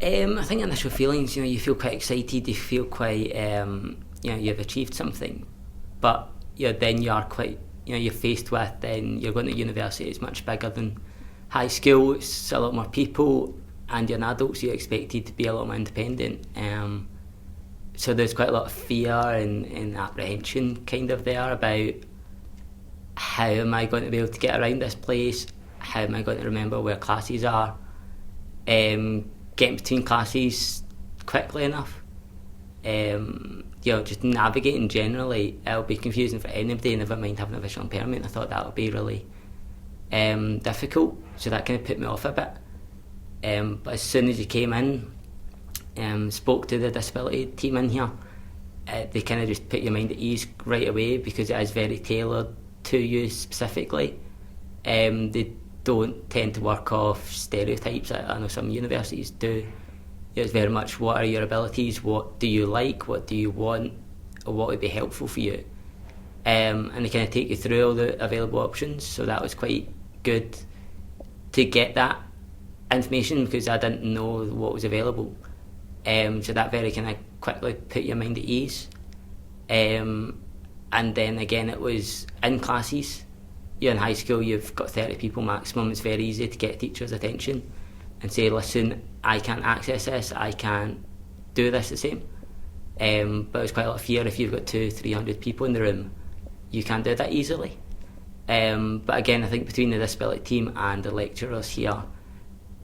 I think initial feelings, you feel quite excited, you feel quite, you've achieved something, but then you are quite, you're faced with, then you're going to university, it's much bigger than high school, it's a lot more people, and you're an adult, so you're expected to be a lot more independent. So there's quite a lot of fear and apprehension kind of there about how am I going to be able to get around this place, how am I going to remember where classes are, getting between classes quickly enough, just navigating generally. It'll be confusing for anybody, never mind having a visual impairment. I thought that would be really difficult, so that kind of put me off a bit. But as soon as you came in, spoke to the disability team in here, they kind of just put your mind at ease right away, because it is very tailored to you specifically. They don't tend to work off stereotypes. I know some universities do. It's very much, what are your abilities, what do you like, what do you want, or what would be helpful for you, and they kind of take you through all the available options. So that was quite good to get that information, because I didn't know what was available. So that very kind of quickly put your mind at ease. And then again, it was in classes. In high school, you've got 30 people maximum. It's very easy to get a teacher's attention and say, listen, I can't access this, I can't do this the same. But there's quite a lot of fear if you've got 200-300 people in the room. You can't do that easily. But again, I think between the disability team and the lecturers here,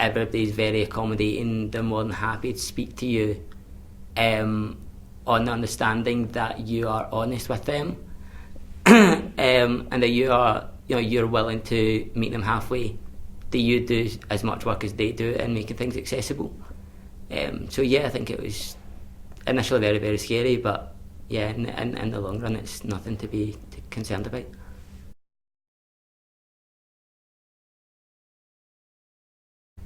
everybody's very accommodating. They're more than happy to speak to you on the understanding that you are honest with them, and that you are, you're willing to meet them halfway, that you do as much work as they do in making things accessible. So I think it was initially very, very scary, but in the long run, it's nothing to be concerned about.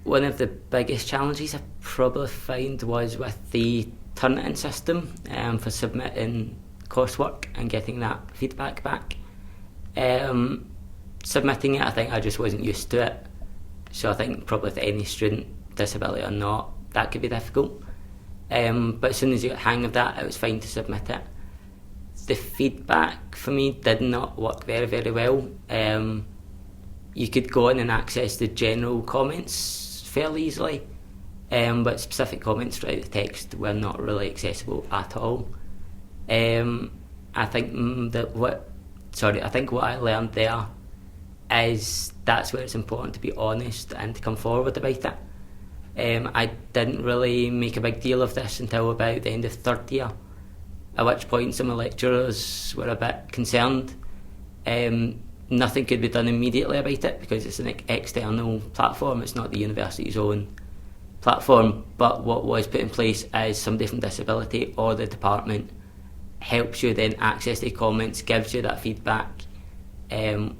One of the biggest challenges I probably found was with the Turnitin system for submitting coursework and getting that feedback back. Submitting it, I think I just wasn't used to it. So I think probably for any student, disability or not, that could be difficult. But as soon as you got the hang of that, it was fine to submit it. The feedback for me did not work very, very well. You could go in and access the general comments fairly easily, but specific comments throughout the text were not really accessible at all. I think what I learned there is that's where it's important to be honest and to come forward about it. I didn't really make a big deal of this until about the end of third year, at which point some of the lecturers were a bit concerned. Nothing could be done immediately about it because it's an external platform, it's not the university's own platform, but what was put in place is somebody from disability or the department helps you then access the comments, gives you that feedback,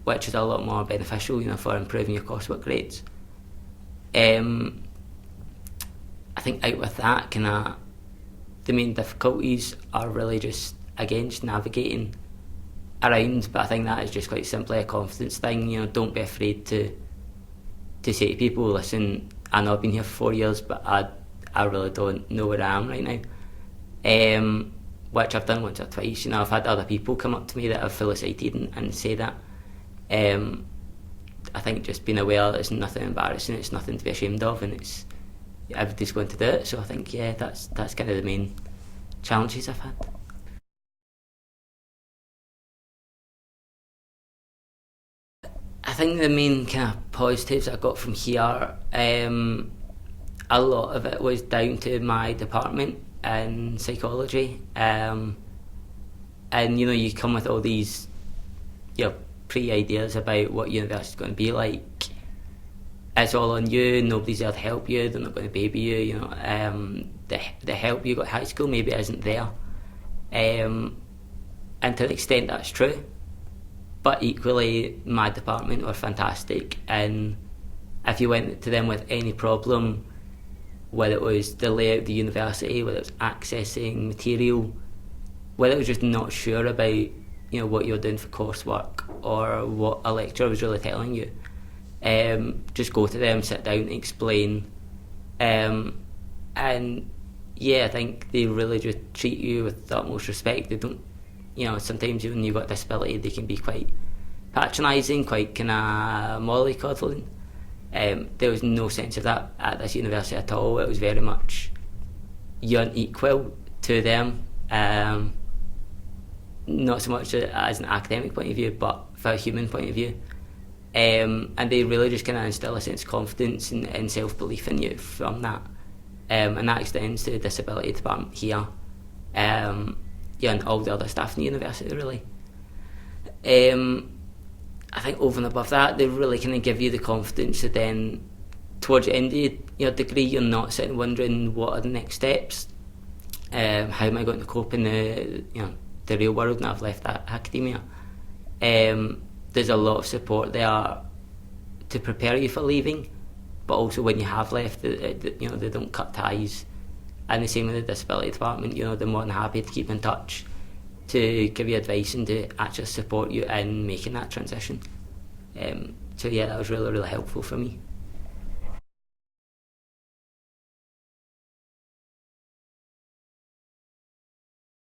which is a lot more beneficial, for improving your coursework grades. I think out with that, the main difficulties are really just navigating around, but I think that is just quite simply a confidence thing. Don't be afraid to say to people, listen, I know I've been here for 4 years, but I really don't know where I am right now. Which I've done once or twice. I've had other people come up to me that are fully sighted and say that. I think just being aware that it's nothing embarrassing, it's nothing to be ashamed of, and everybody's going to do it. So I think that's kind of the main challenges I've had. I think the main kind of positives I got from here, a lot of it was down to my department in psychology, and you come with all these pre-ideas about what university's going to be like. It's all on you, nobody's there to help you, they're not going to baby you, the help you got at high school maybe isn't there, and to an extent that's true. But equally, my department were fantastic, and if you went to them with any problem, whether it was the layout of the university, whether it was accessing material, whether it was just not sure about what you're doing for coursework or what a lecturer was really telling you, just go to them, sit down and explain, and And yeah, I think they really just treat you with the utmost respect. They don't, sometimes when you've got a disability, they can be quite patronising, quite kind of mollycoddling. There was no sense of that at this university at all. It was very much you're equal to them, not so much as an academic point of view, but for a human point of view. And they really just kind of instill a sense of confidence and self-belief in you from that. And that extends to the disability department here, and all the other staff in the university, really. I think over and above that, they really kind of give you the confidence that then, towards the end of your degree, you're not sitting wondering what are the next steps. How am I going to cope in the real world now I've left academia? There's a lot of support there to prepare you for leaving, but also when you have left, they don't cut ties. And the same with the disability department, they're more than happy to keep in touch, to give you advice and to actually support you in making that transition. So yeah, that was really, really helpful for me.